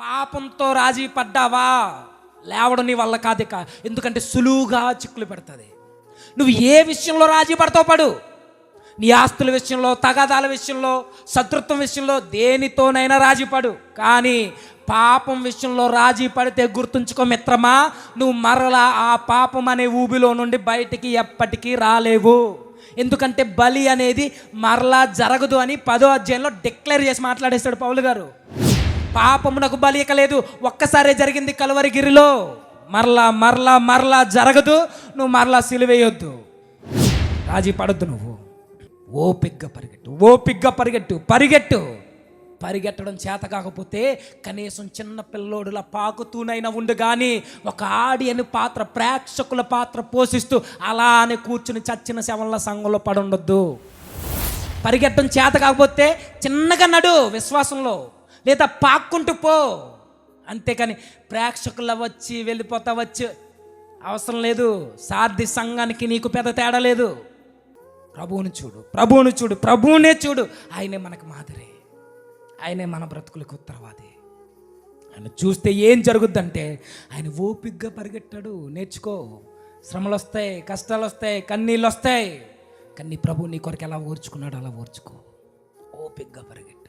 పాపంతో రాజీ పడ్డావా, లేవడం నీ వల్ల కాదు. ఎందుకంటే సులువుగా చిక్కులు పెడుతుంది. నువ్వు ఏ విషయంలో రాజీ పడతావు పడు. నీ ఆస్తుల విషయంలో, తగాదాల విషయంలో, శత్రుత్వం విషయంలో, దేనితోనైనా రాజీ పడు. కానీ పాపం విషయంలో రాజీ పడితే గుర్తుంచుకో మిత్రమా, నువ్వు మరలా ఆ పాపం అనే ఊబిలో నుండి బయటికి ఎప్పటికీ రాలేవు. ఎందుకంటే బలి అనేది మరలా జరగదు అని 10వ అధ్యాయంలో డిక్లేర్ చేసి మాట్లాడేస్తాడు పౌలు గారు. పాపమునకు బలి ఇక లేదు, ఒక్కసారే జరిగింది కలువరి గిరిలో. మరలా మరలా మరలా జరగదు. నువ్వు మరలా సిలువేయొద్దు, రాజీ పడొద్దు. నువ్వు ఓపిగ్గా పరిగెట్టు, ఓపిగ్గా పరిగెట్టు, పరిగెట్టు. పరిగెట్టడం చేత కాకపోతే కనీసం చిన్న పిల్లోడులా పాకుతూనైనా ఉండు. కానీ ఒక ఆడియన్ పాత్ర, ప్రేక్షకుల పాత్ర పోషిస్తూ అలానే కూర్చుని చచ్చిన శవంలో సంఘంలో పడి ఉండొద్దు. పరిగెట్టడం చేత కాకపోతే చిన్నగా నడు విశ్వాసంలో, లేదా పాక్కుంటూ పో. అంతేకాని ప్రేక్షకుల వచ్చి వెళ్ళిపోతా వచ్చి అవసరం లేదు. సార్థి సంఘానికి నీకు పెద్ద తేడా లేదు. ప్రభువుని చూడు, ప్రభువుని చూడు, ప్రభువునే చూడు. ఆయనే మనకు మాదిరి, ఆయనే మన బ్రతుకులకు ఉత్తరవాది. ఆయన చూస్తే ఏం జరుగుద్దంటే ఆయన ఓపిగ్గా పరిగెట్టాడు. నేర్చుకో. శ్రమలు వస్తాయి, కష్టాలు వస్తాయి, కన్నీళ్ళు వస్తాయి. కానీ ప్రభు నీ కొరకు ఎలా ఓర్చుకున్నాడు అలా ఓర్చుకో. ఓపిగ్గా పరిగెట్టు.